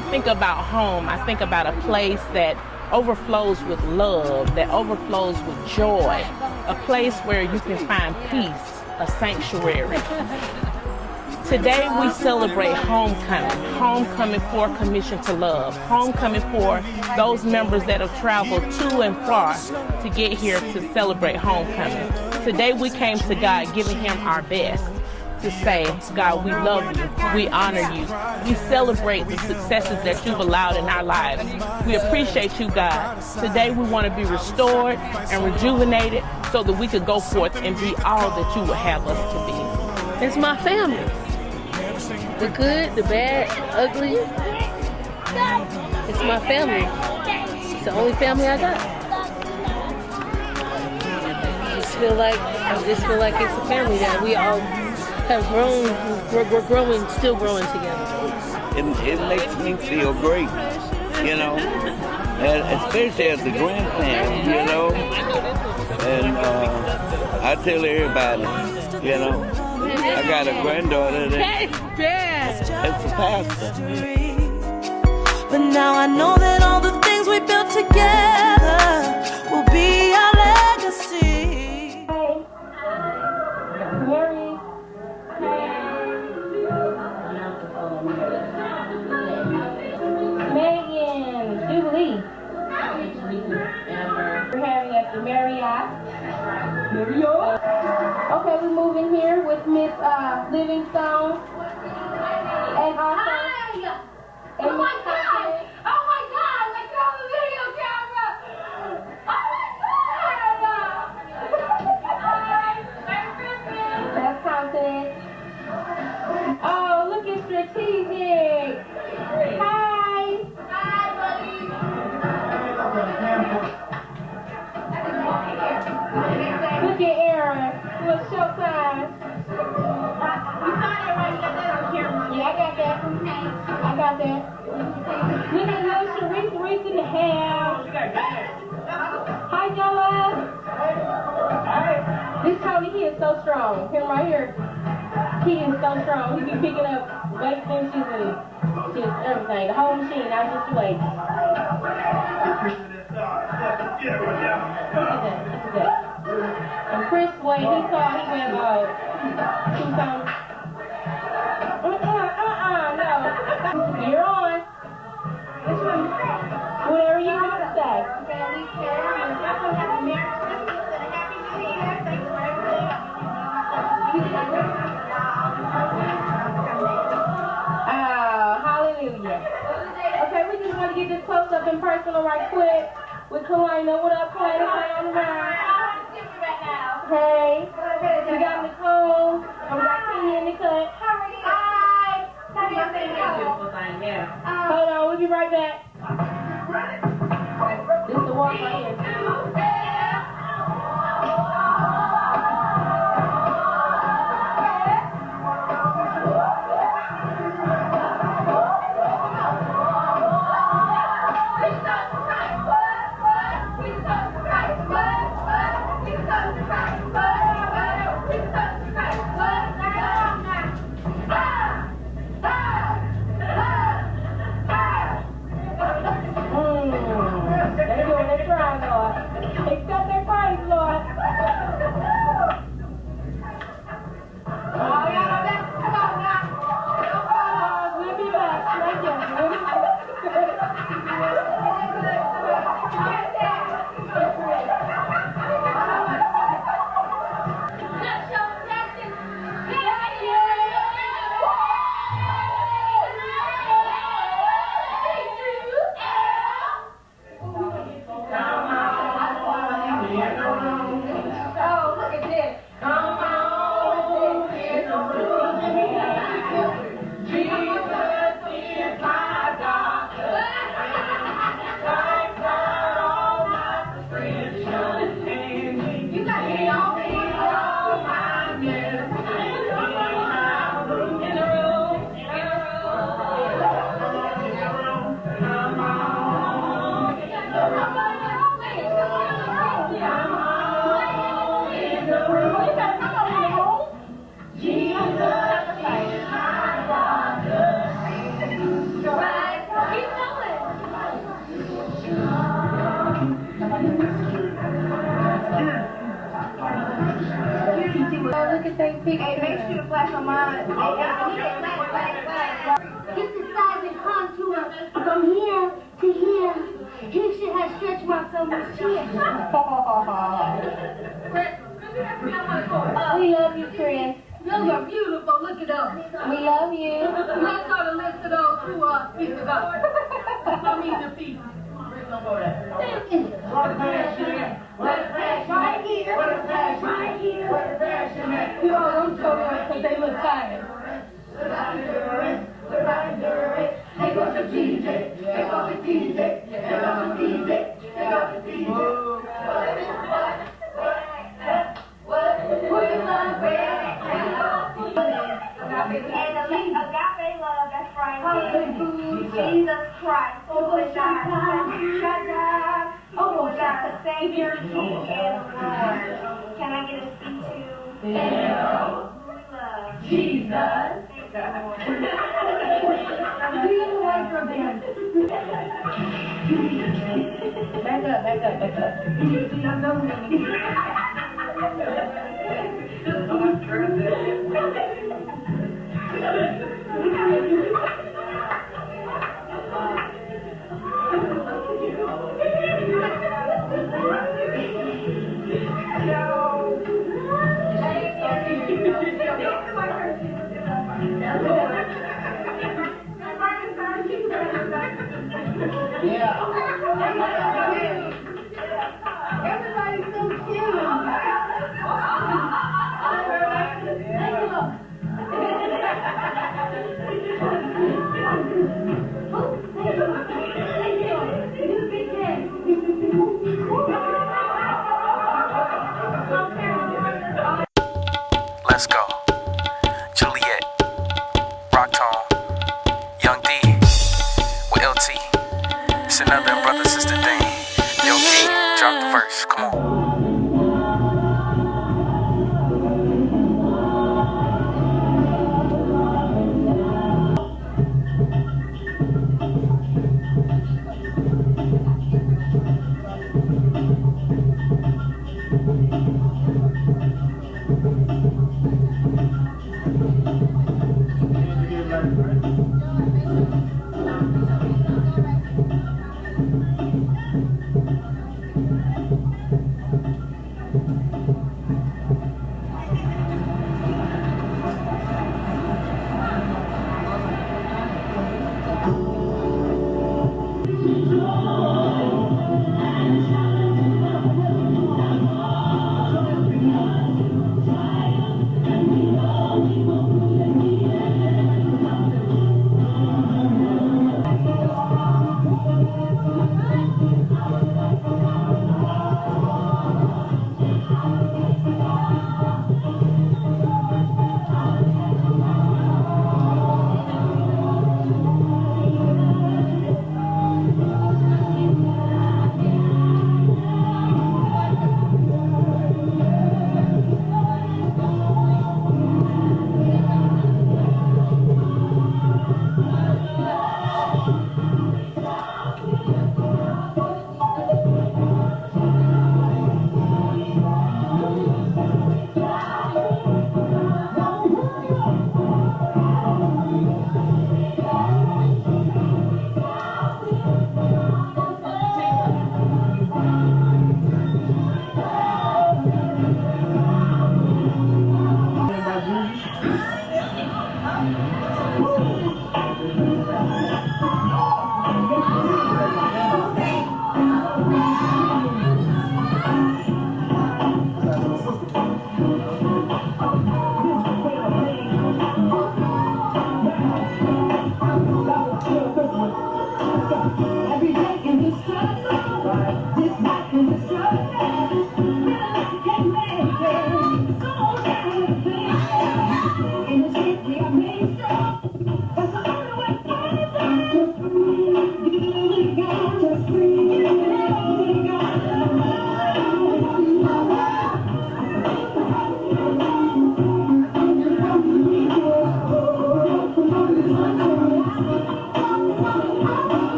I think about home, I think about a place that overflows with love, that overflows with joy, a place where you can find peace, a sanctuary. Today we celebrate homecoming for Commission to Love, homecoming for those members that have traveled to and far to get here to celebrate homecoming. Today we came to God giving him our best, to say, God, we love you, we honor you, we celebrate the successes that you've allowed in our lives. We appreciate you, God. Today we want to be restored and rejuvenated so that we could go forth and be all that you would have us to be. It's my family. The good, the bad, the ugly. It's my family. It's the only family I got. I just feel like it's a family that we all have grown, we're growing, still growing together. It makes me feel great, you know, and especially as the grandparent, you know, and I tell everybody, you know, I got a granddaughter that's a pastor. But now I know that all the things we built together will be our legacy. Mary. Megan, Jubilee. We're having at the Marriott. Okay, we're moving here with Miss Livingstone. And also. Oh my God! Oh my God! Let's go on the video camera! Oh my God! That's confident. Oh, look at strategic. Hi. Hi, buddy. Look at Aaron. It's showtime. You saw that right? You got that on camera. Yeah, I got that. I got that. Look at little Sharice in the house. Hi, Joel. This Tony, he is so strong. Him right here. He is so strong. He be picking up weights and she's everything. The whole machine, not just weights. Look at that. And Chris weighed, he thought he went about 2 pounds. No. You're on. Whatever you want to say. Okay, we care. We definitely have a Merry Christmas and a Happy New Year. Thanks for everything. Hallelujah. Okay, we just want to get this close up and personal right quick with Kalina. What up, Kalina? Stay on the line. Hey. We got Nicole. And we got Kenny in the cut. Hi. Hold on, we'll be right back. This is the walk right here. Get the size and contour from here to here. You should have stretch marks on this chin. We love you, Chris. Those are beautiful. Look at those. We love you. Let's go to list of those who speak to God. I mean the people. Thank you. Right here. Right here. You all don't show them because they look tired. They go to TJ. They go to TJ. They go to TJ. They go to TJ. Agape love, that's right. Jesus Christ, who is our Savior, King, and Lord. Can I get a C2? Jesus. Back up. Everybody's so cute. Let's go. Juliet, Rocktone, Young D, with LT. It's another brother sister thing. Yo, King, drop the verse. Come on. That's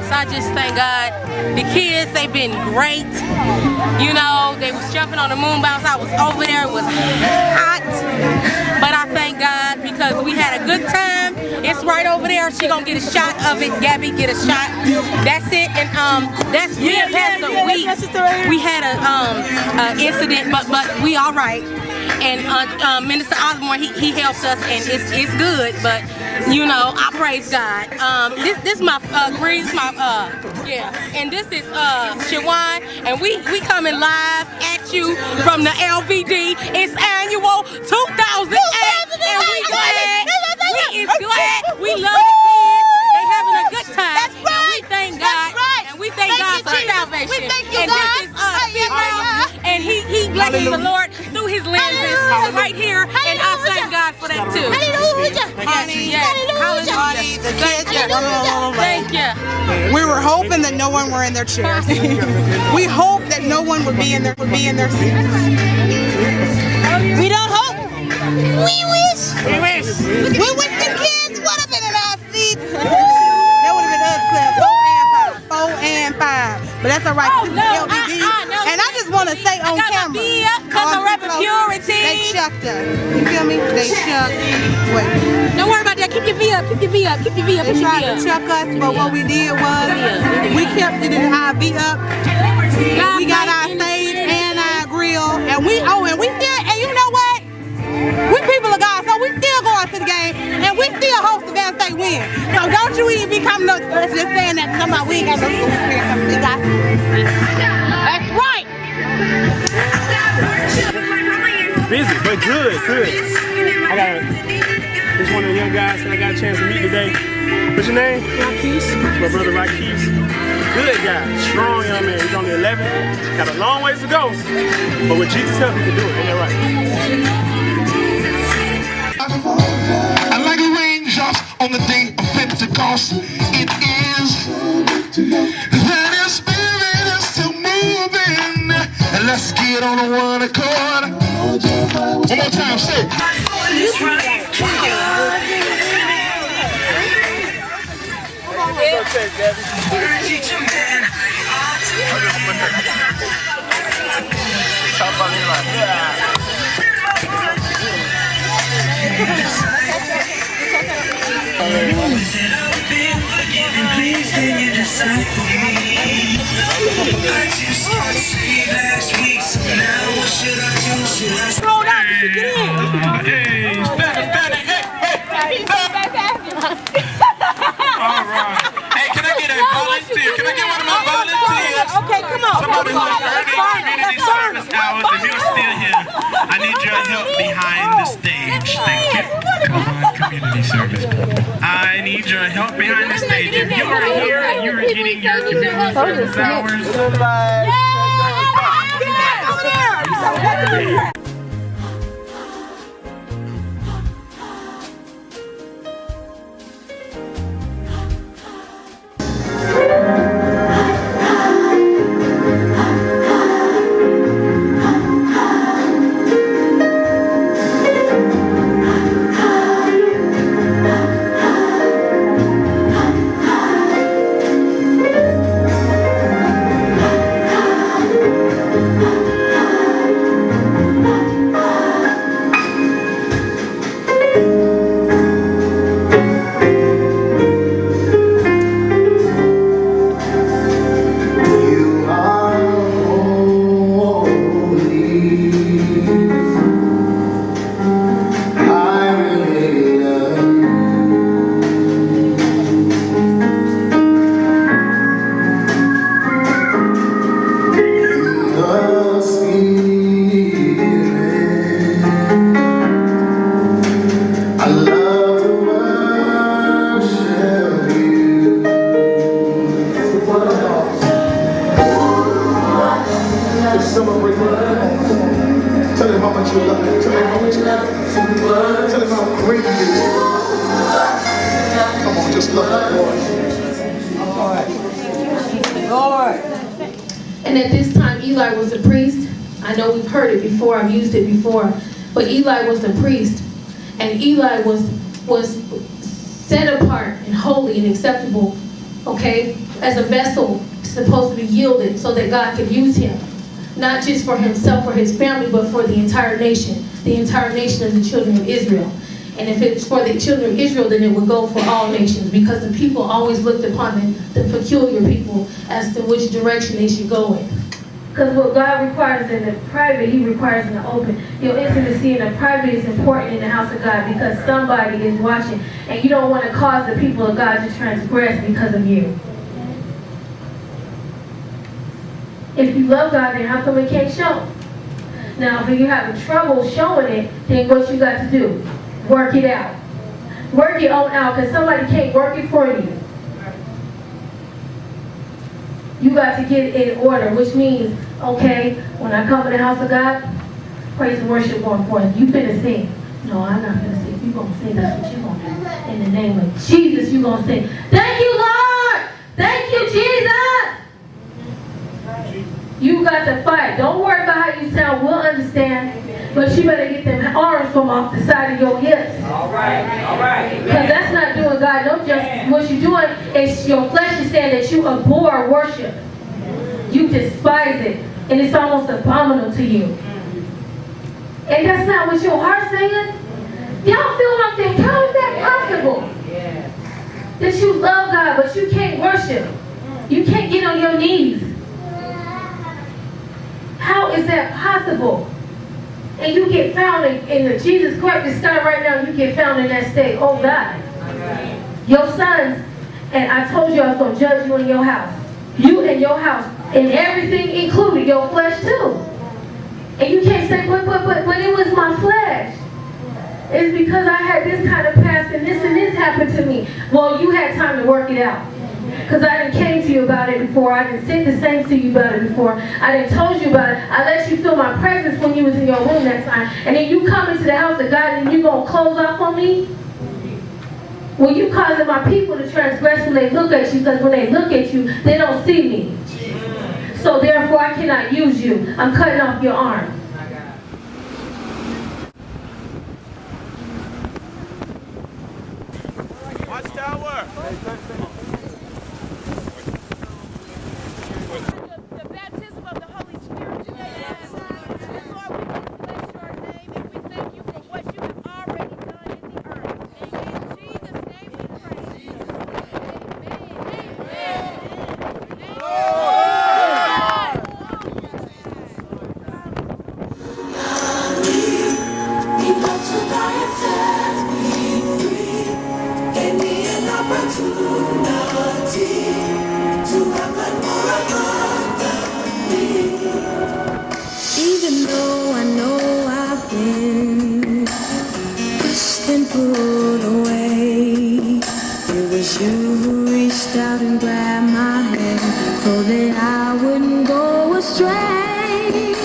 Yes, I just thank God. The kids, they've been great. You know, they was jumping on the moon bounce. I was over there. It was hot. But I thank God because we had a good time. It's right over there. She gonna get a shot of it. Gabby, get a shot. That's it. And that's me and Pastor. We had a incident, but we all right. And Minister Osborne, he helped us, and it's good. But you know, I praise God. This my Grease, yeah, and this is Shawan, and we coming live at you from the LVD. It's annual 2008, and we glad. We is glad. We love the kids. They having a good time. That's right. And we thank God. That's right. And we thank God for salvation. We thank you, and God. This is and he blesses the Lord through his lenses right here, and I thank God for that too. Hallelujah. Hallelujah. Thank you. We were hoping that no one were in their chairs. We hope that no one would be in their seats. We don't hope. We wish. We wish the kids would have been in our seats. That would have been us, 4 and 5. But that's all right. This is LBD. And I just want to say on camera, they shucked us. You feel me? They shucked. Wait. Don't worry about that. Keep your V up. Keep your V up. Keep your V up. They tried to chuck us, but what we did was we kept it in our V up. We got our stage and our grill, and we still, and you know what? We people of God, so we still going to the game, and we still hope the Van State win. So don't you even be coming up just saying that somehow we ain't got no school experience. We got. That's right. Busy, but good. I got this one of the young guys that I got a chance to meet today. What's your name? Rakis. My brother Rakis. Good guy, strong young man. He's only 11. Got a long ways to go, but with Jesus' help, he can do it. Ain't that right? I like raindrops on the day of Pentecost. It is that His Spirit is still moving. And let's get on one accord. One more time, say. Roll out, you get in. Hey, standing. Hey. All right. Hey, can I get a volunteer? Can I get one of my volunteers? Okay, come on. Somebody who's earning community service hours, if you're still here, I need your help behind the stage. Thank you. Come on. community service. I need your help behind the stage. If you are here and you are getting your community service hours, And at this time, Eli was a priest. I know we've heard it before, I've used it before, but Eli was a priest. And Eli was set apart and holy and acceptable, okay, as a vessel supposed to be yielded so that God could use him. Not just for himself or his family, but for the entire nation of the children of Israel. And if it's for the children of Israel, then it would go for all nations, because the people always looked upon the peculiar people as to which direction they should go in. Because what God requires in the private, he requires in the open. Your intimacy in the private is important in the house of God, because somebody is watching, and you don't want to cause the people of God to transgress because of you. If you love God, then how come it can't show? Now, if you're having trouble showing it, then what you got to do? Work it out. Work it on out, because somebody can't work it for you. You got to get it in order, which means, okay, when I come to the house of God, praise and worship going forth. You finna sing. No, I'm not finna sing. You gonna sing, that's what you gonna do. In the name of Jesus, you gonna sing. Thank you, Lord! Thank you, Jesus! You got to fight. Don't worry about how you sound. We'll understand. But you better get them arms from off the side of your hips. All right, all right. Because that's not doing God no justice. What you're doing is your flesh is saying that you abhor worship. You despise it. And it's almost abominable to you. And that's not what your heart's saying. Y'all feel what I'm saying? How is that possible? That you love God, but you can't worship. You can't get on your knees. How is that possible? And you get found in the Jesus Christ to start right now, you get found in that state. Oh God. Your sons, and I told you I was going to judge you in your house. You and your house. And everything included, your flesh too. And you can't say, but it was my flesh. It's because I had this kind of past and this happened to me. Well, you had time to work it out. Because I didn't came to you about it before. I didn't send the saints to you about it before. I didn't told you about it. I let you feel my presence when you was in your room that time. And then you come into the house of God and you going to close off on me? Well, you causing my people to transgress when they look at you, because when they look at you, they don't see me. So therefore, I cannot use you. I'm cutting off your arm. Watchtower. To so that I wouldn't go astray.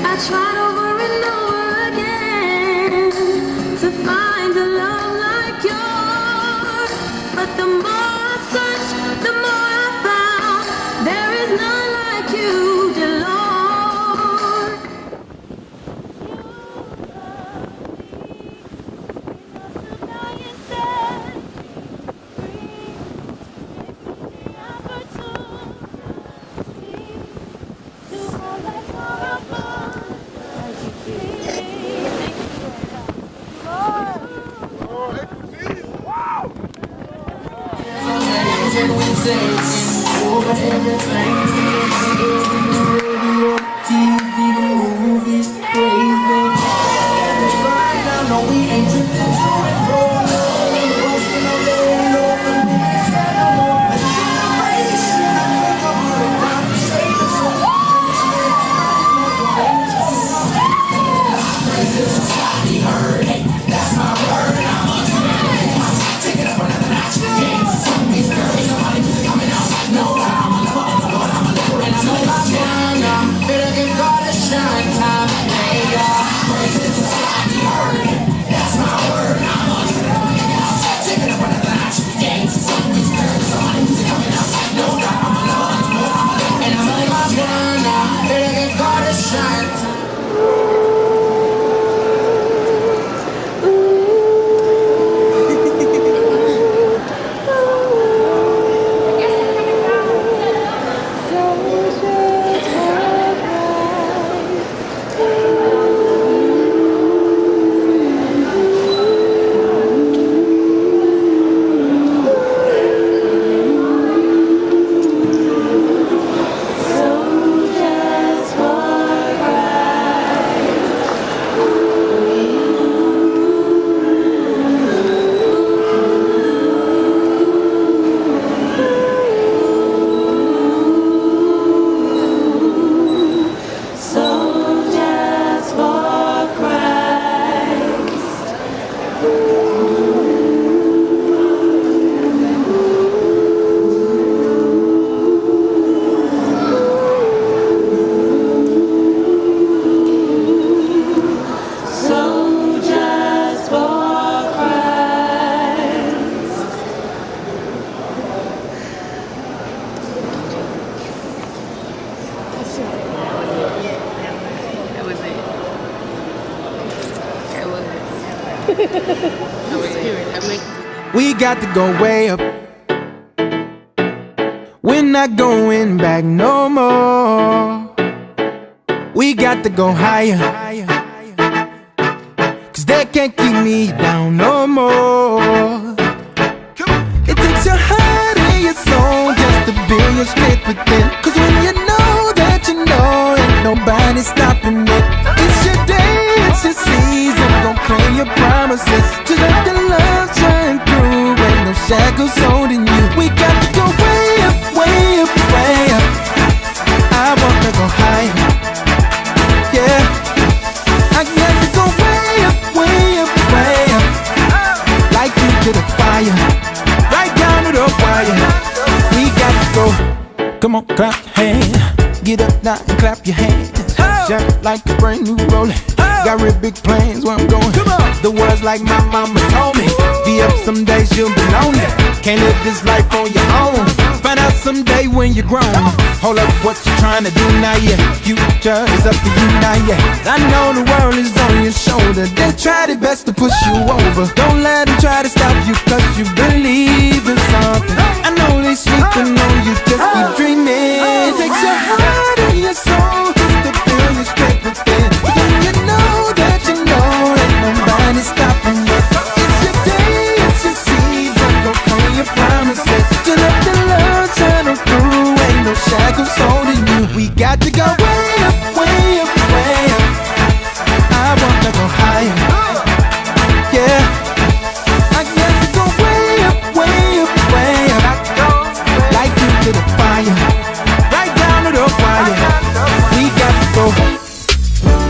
I tried over and over again to find a love like yours, but the more I searched, the more I found there is none like you, dear Lord. Over everything, TV, movies, crazy. Right now, no, we ain't tripping. We got to go way up. We're not going back no more. We got to go higher, 'cause they can't keep me down no more. It takes your heart and your soul just to build your strength within. 'Cause when you know that you know, ain't nobody stopping it. It's your day, it's your season. Don't claim your promises to let the love shine through. Ain't no shackles holding you. We got to go way up, way up, way up. I wanna go higher, yeah. I got to go way up, way up, way up. Like you to the fire, right down to the wire. We got to go. Come on, clap your hands. Get up now and clap your hands. Shine like a brand new rolling. Got real big plans where I'm going. The words like my mama told me. Be up some days you'll be lonely. Can't live this life on your own. Find out someday when you're grown. Hold up, what you trying to do now? Yeah, future is up to you now. Yeah, I know the world is on your shoulder. They try their best to push you over. Don't let them try to stop you, 'cause you believe in something. I know they sleeping on you, just keep dreaming. It takes your heart and your soul just to feel your strength within. When you know that you know, ain't nobody stopping you. It's your day, it's your season. Go claim your promises to let the love shine through. Ain't no shackles holding you. We got to go way up, way up, way up. I wanna go higher, yeah. I got to go way up, way up, way up. Like you to the fire, right down to the wire. We got to go.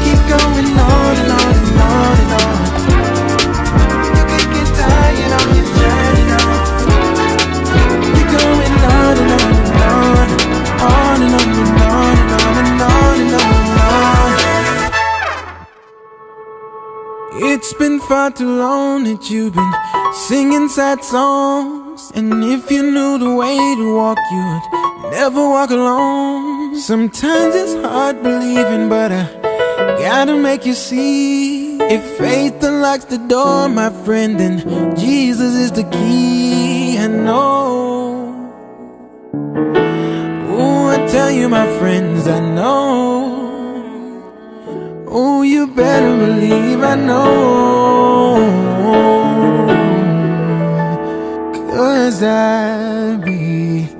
Keep going on and on and on and on. You can get tired on your journey now. Keep going on and on and on. far too long that you've been singing sad songs. And if you knew the way to walk, you'd never walk alone. Sometimes it's hard believing, but I gotta make you see. If faith unlocks the door, my friend, then Jesus is the key. I know. Oh, I tell you, my friends, I know. Oh, you better believe I know. 'Cause I believe.